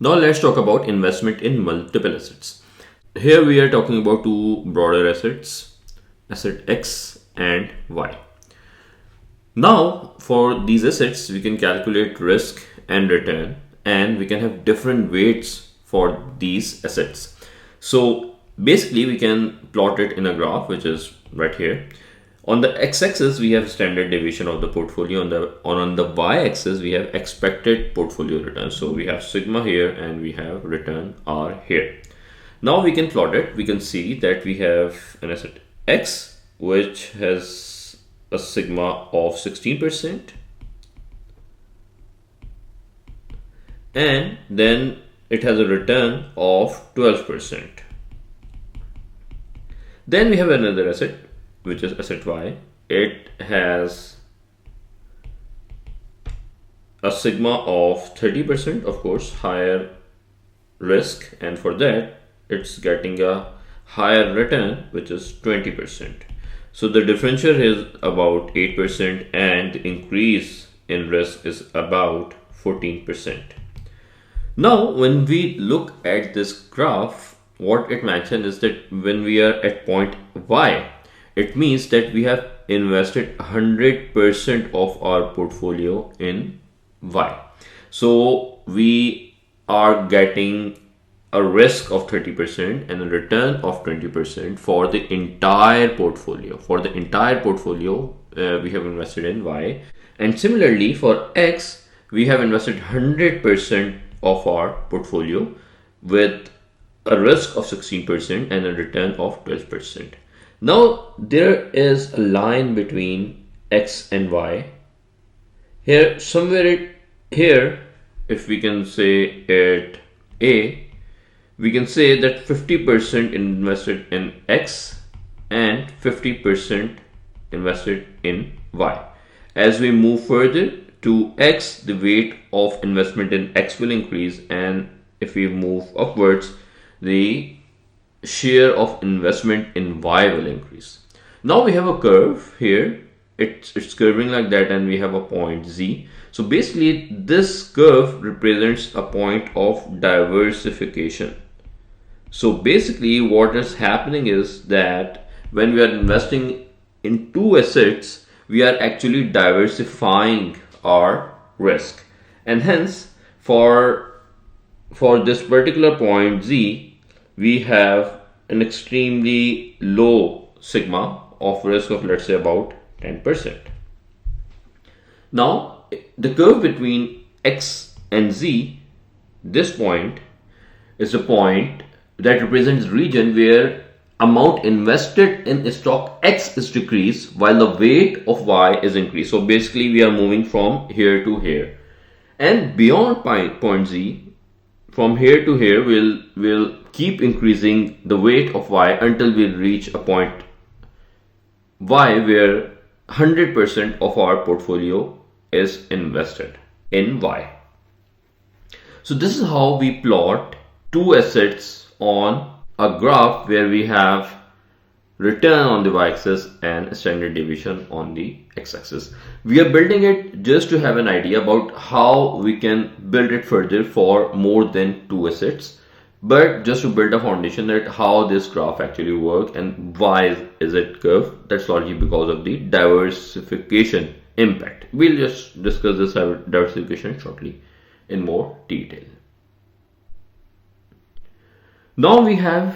Now let's talk about investment in multiple assets. Here we are talking about two broader assets, asset X and Y. Now for these assets we can calculate risk and return, and we can have different weights for these assets. So basically we can plot it in a graph, which is right here. On the x-axis we have standard deviation of the portfolio. On the y-axis we have expected portfolio return. So we have sigma here and we have return R here. Now we can plot it. We can see that we have an asset X which has a sigma of 16%, and then it has a return of 12%. Then we have another asset which is asset Y. It has a sigma of 30%, of course higher risk, and for that it's getting a higher return which is 20%. So the differential is about 8% and the increase in risk is about 14%. Now when we look at this graph, what it mentions is that when we are at point Y, it means that we have invested 100% of our portfolio in Y. So we are getting a risk of 30% and a return of 20% for the entire portfolio. For the entire portfolio, we have invested in Y. And similarly for X, we have invested 100% of our portfolio with a risk of 16% and a return of 12%. Now there is a line between X and Y. Here, somewhere here, if we can say it A, we can say that 50% invested in X and 50% invested in Y. As we move further to X, the weight of investment in X will increase, and if we move upwards, the share of investment in Y will increase. Now we have a curve here. It's curving like that, and we have a point Z. So basically this curve represents a point of diversification. So basically what is happening is that when we are investing in two assets, we are actually diversifying our risk, and hence for this particular point Z, we have an extremely low sigma of risk of, let's say, about 10%. Now the curve between X and Z, this point is a point that represents region where amount invested in stock X is decreased while the weight of Y is increased. So basically we are moving from here to here, and beyond point Z, from here to here, we'll keep increasing the weight of Y until we reach a point Y where 100% of our portfolio is invested in Y. So this is how we plot two assets on a graph where we have return on the y-axis and standard deviation on the x-axis. We are building it just to have an idea about how we can build it further for more than two assets, but just to build a foundation that how this graph actually works and why is it curved. That's largely because of the diversification impact. We'll just discuss this diversification shortly in more detail. Now we have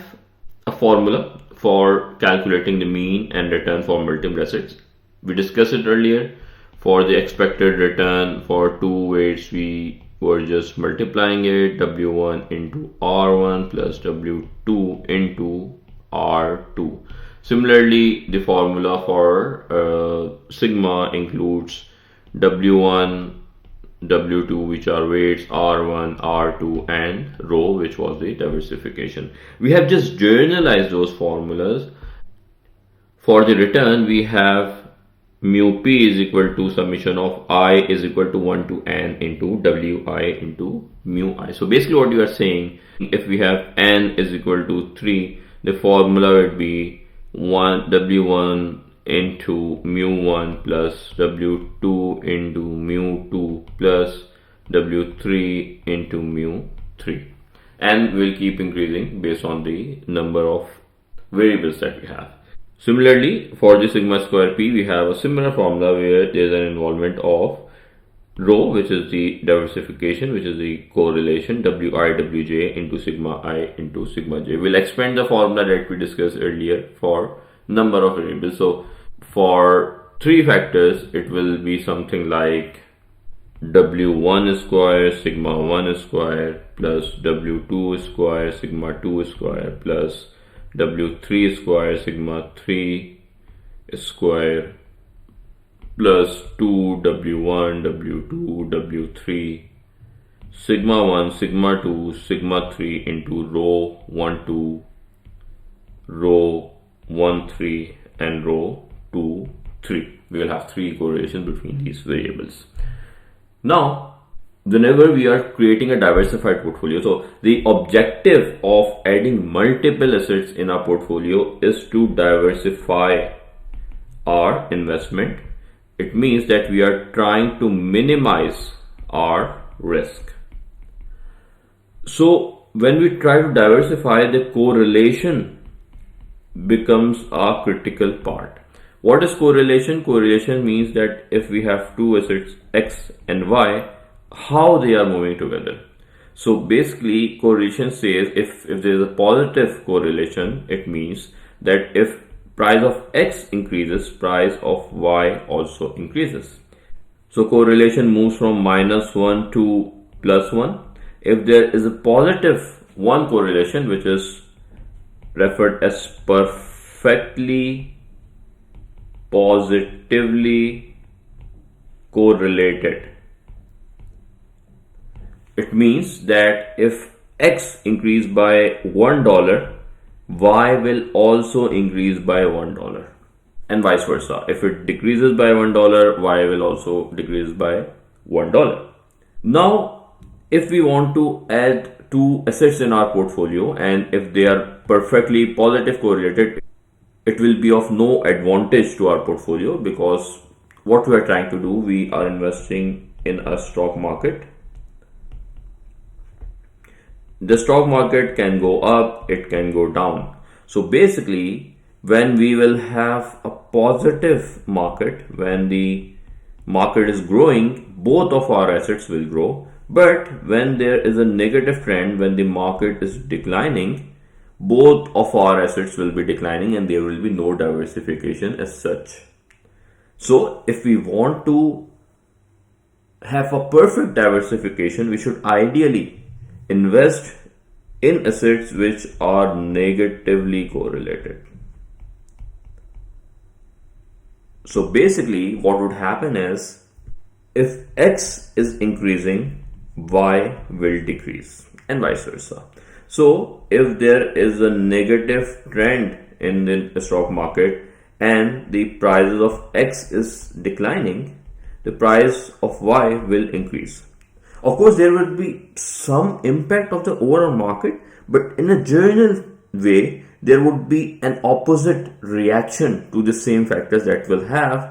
a formula for calculating the mean and return for multiple assets. We discussed it earlier. For the expected return for two weights, we were just multiplying it, W1 into R1 plus W2 into R2. Similarly, the formula for sigma includes W1, W2, which are weights, R1, R2, and rho, which was the diversification. We have just generalized those formulas. For the return, we have mu p is equal to summation of I is equal to 1 to n into Wi into mu I. So basically what you are saying, if we have n is equal to 3, the formula would be W1 into mu1 plus W2 into mu2 plus W3 into mu3. 3, and will keep increasing based on the number of variables that we have. Similarly, for the sigma square p, we have a similar formula where there is an involvement of rho, which is the diversification, which is the correlation Wij into sigma I into sigma j. We'll expand the formula that we discussed earlier for number of variables. So for 3 factors, it will be something like W1 square sigma 1 square plus W2 square sigma 2 square plus W3 square sigma 3 square plus 2 W1 W2 W3 sigma 1 sigma 2 sigma 3 into rho 1 2 rho 1 3 and rho 2 3. We will have 3 correlations between these variables. Now, whenever we are creating a diversified portfolio, so the objective of adding multiple assets in our portfolio is to diversify our investment. It means that we are trying to minimize our risk. So when we try to diversify, the correlation becomes a critical part. What is correlation? Correlation means that if we have 2 assets X and Y, how they are moving together. So basically, correlation says if there is a positive correlation, it means that if price of X increases, price of Y also increases. So correlation moves from -1 to +1. If there is a positive 1 correlation, which is referred as perfectly positively correlated, it means that if X increase by $1, Y will also increase by $1, and vice versa. If it decreases by $1, Y will also decrease by $1. Now, if we want to add 2 assets in our portfolio, and if they are perfectly positive correlated, it will be of no advantage to our portfolio, because what we are trying to do, we are investing in a stock market. The stock market can go up, it can go down. So basically, when we will have a positive market, when the market is growing, both of our assets will grow. But when there is a negative trend, when the market is declining, both of our assets will be declining and there will be no diversification as such. So if we want to have a perfect diversification, we should ideally invest in assets which are negatively correlated. So basically what would happen is, if X is increasing, Y will decrease, and vice versa. So if there is a negative trend in the stock market and the prices of X is declining, the price of Y will increase. Of course, there will be some impact of the overall market, but in a general way, there would be an opposite reaction to the same factors that will have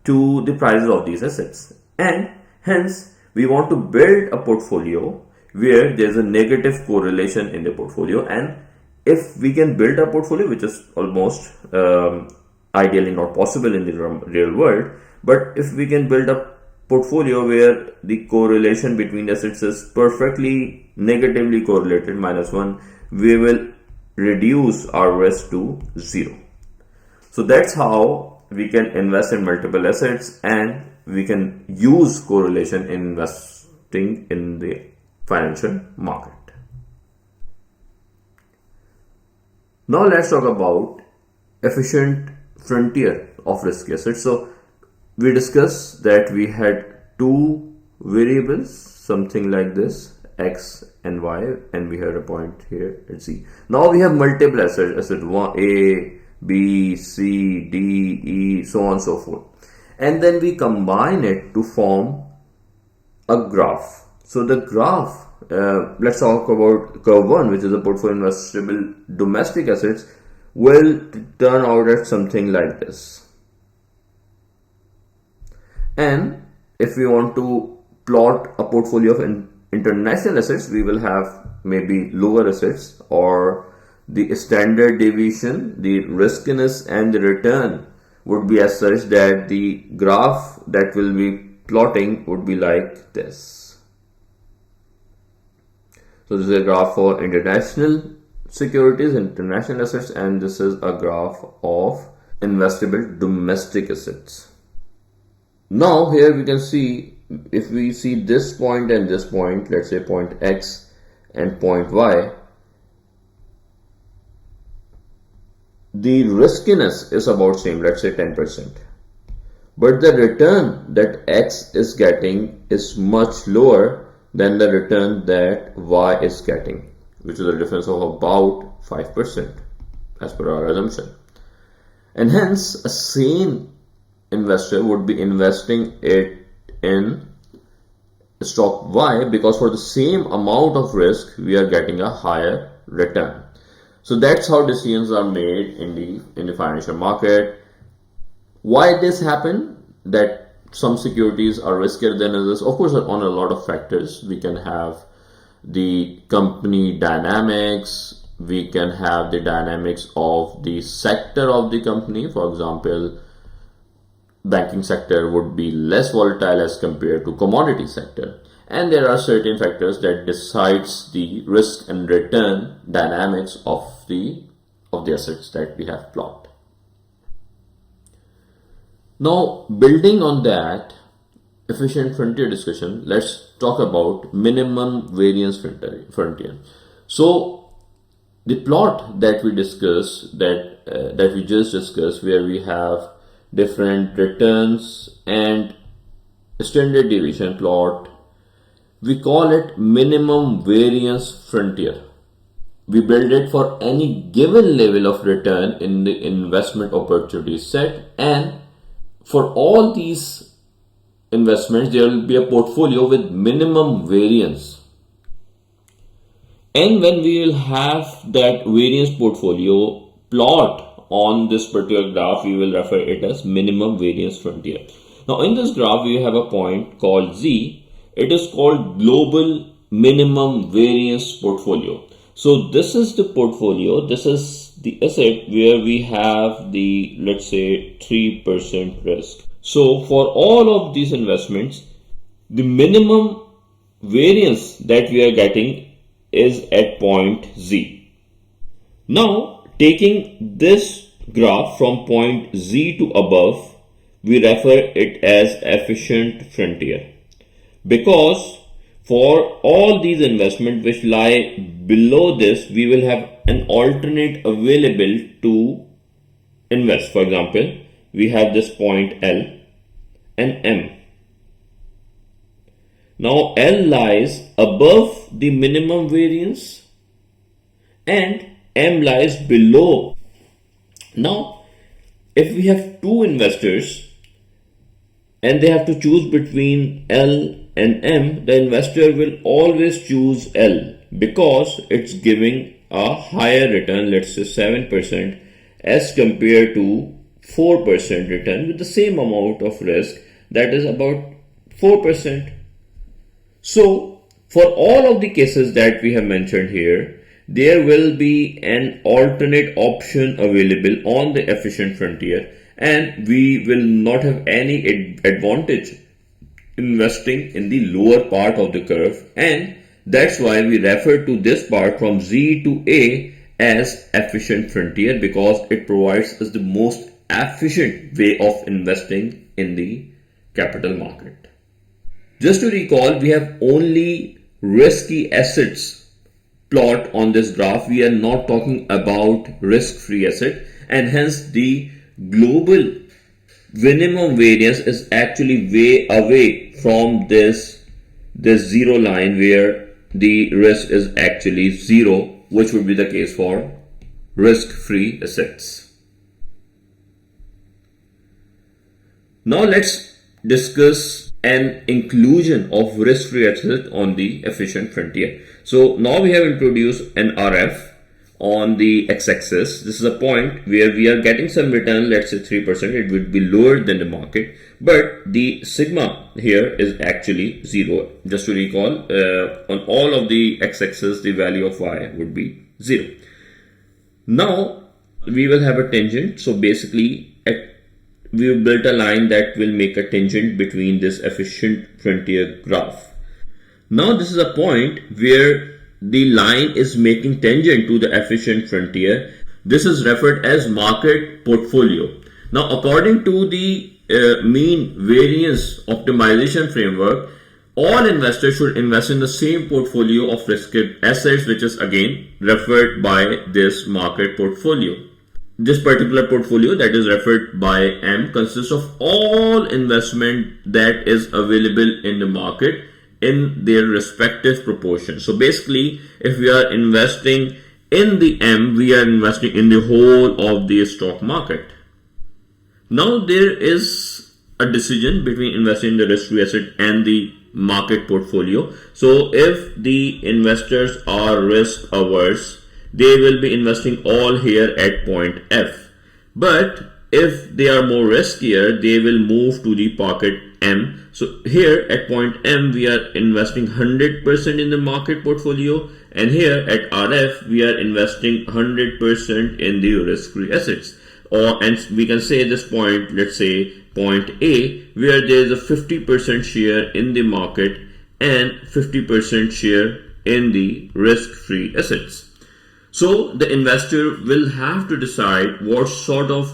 to the prices of these assets. And hence, we want to build a portfolio where there's a negative correlation in the portfolio. And if we can build a portfolio, which is almost ideally not possible in the real world, but if we can build a portfolio where the correlation between assets is perfectly negatively correlated, -1, we will reduce our risk to 0. So that's how we can invest in multiple assets, and we can use correlation in investing in the financial market. Now let's talk about efficient frontier of risky assets. So we discussed that we had 2 variables, something like this, X and Y, and we had a point here at Z. Now we have multiple assets, asset 1, A, B, C, D, E, so on and so forth. And then we combine it to form a graph. So the graph, let's talk about curve 1, which is a portfolio investable domestic assets, will turn out at something like this. And if we want to plot a portfolio of international assets, we will have maybe lower assets, or the standard deviation, the riskiness and the return would be as such that the graph that will be plotting would be like this. So this is a graph for international securities, international assets, and this is a graph of investable domestic assets. Now here we can see, if we see this point and this point, let's say point X and point Y, the riskiness is about same, let's say 10%. But the return that X is getting is much lower than the return that Y is getting, which is a difference of about 5% as per our assumption. And hence a sane investor would be investing it in stock Y, because for the same amount of risk we are getting a higher return. So that's how decisions are made in the financial market. Why this happen, that some securities are riskier than others? Of course, on a lot of factors. We can have the company dynamics, we can have the dynamics of the sector of the company. For example, banking sector would be less volatile as compared to commodity sector. And there are certain factors that decides the risk and return dynamics of the assets that we have plotted. Now, building on that efficient frontier discussion, let's talk about minimum variance frontier. So the plot that we discussed, that we just discussed, where we have different returns and standard deviation plot, we call it minimum variance frontier. We build it for any given level of return in the investment opportunity set, and for all these investments there will be a portfolio with minimum variance. And when we will have that variance portfolio plot on this particular graph, we will refer it as minimum variance frontier. Now in this graph we have a point called Z. It is called global minimum variance portfolio. So this is the portfolio, this is the asset where we have the, let's say, 3% risk. So for all of these investments, the minimum variance that we are getting is at point Z. Now taking this graph from point Z to above, we refer it as efficient frontier, because for all these investments which lie below this, we will have an alternate available to invest. For example, we have this point L and M. Now L lies above the minimum variance and M lies below. Now if we have two investors and they have to choose between L and M, the investor will always choose L because it's giving a higher return, let's say 7%, as compared to 4% return with the same amount of risk, that is about 4%. So for all of the cases that we have mentioned here, there will be an alternate option available on the efficient frontier, and we will not have any advantage investing in the lower part of the curve, and that's why we refer to this part from Z to A as efficient frontier, because it provides us the most efficient way of investing in the capital market. Just to recall, we have only risky assets plot on this graph. We are not talking about risk-free asset, and hence the global minimum variance is actually way away from this zero line where the risk is actually zero, which would be the case for risk-free assets. Now let's discuss an inclusion of risk-free assets on the efficient frontier. So now we have introduced an RF on the x-axis, this is a point where we are getting some return, let's say 3%. It would be lower than the market, but the sigma here is actually 0. Just to recall, on all of the x-axis, the value of y would be 0. Now we will have a tangent. So basically we have built a line that will make a tangent between this efficient frontier graph. Now this is a point where the line is making tangent to the efficient frontier. This is referred as market portfolio. Now according to the mean variance optimization framework, all investors should invest in the same portfolio of risky assets, which is again referred by this market portfolio. This particular portfolio that is referred by M consists of all investment that is available in the market in their respective proportions. So basically, if we are investing in the M, we are investing in the whole of the stock market. Now there is a decision between investing in the risk-free asset and the market portfolio. So if the investors are risk averse, they will be investing all here at point F. But if they are more riskier, they will move to the pocket M. So here at point M, we are investing 100% in the market portfolio, and here at RF, we are investing 100% in the risk-free assets. And we can say this point, let's say point A, where there is a 50% share in the market and 50% share in the risk-free assets. So the investor will have to decide what sort of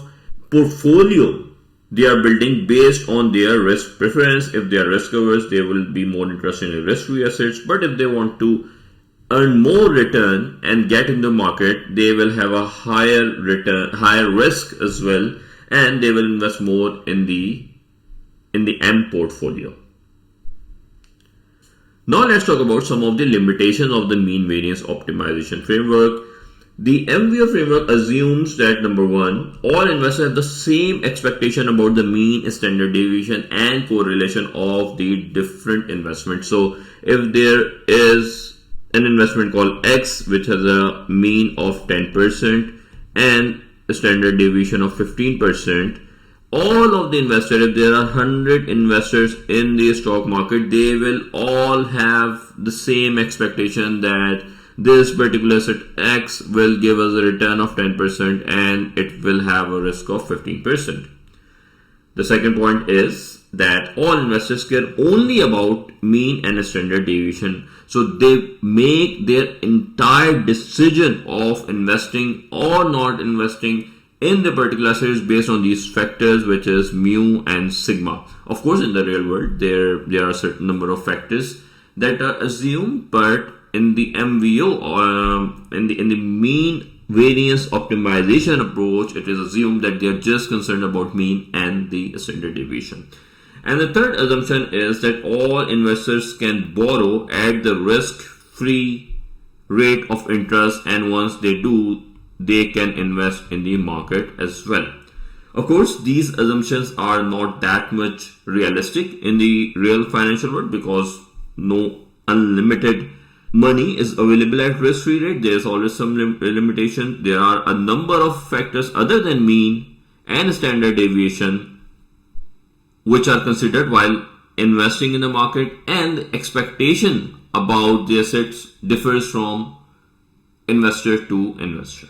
portfolio they are building based on their risk preference. If they are risk averse, they will be more interested in risk-free assets. But if they want to earn more return and get in the market, they will have a higher return, higher risk as well, and they will invest more in the M portfolio. Now let's talk about some of the limitations of the mean variance optimization framework. The MVO framework assumes that number one, all investors have the same expectation about the mean, standard deviation, and correlation of the different investments. So if there is an investment called X which has a mean of 10% and a standard deviation of 15%, all of the investors, if there are 100 investors in the stock market, they will all have the same expectation that this particular asset X will give us a return of 10% and it will have a risk of 15%. The second point is that all investors care only about mean and standard deviation. So they make their entire decision of investing or not investing in the particular asset is based on these factors, which is mu and sigma. Of course, in the real world, there are a certain number of factors that are assumed, but in the MVO, in the mean variance optimization approach, it is assumed that they are just concerned about mean and the standard deviation. And the third assumption is that all investors can borrow at the risk-free rate of interest, and once they do, they can invest in the market as well. Of course, these assumptions are not that much realistic in the real financial world because no unlimited money is available at risk-free rate. There is always some limitation. There are a number of factors other than mean and standard deviation which are considered while investing in the market, and the expectation about the assets differs from investor to investor.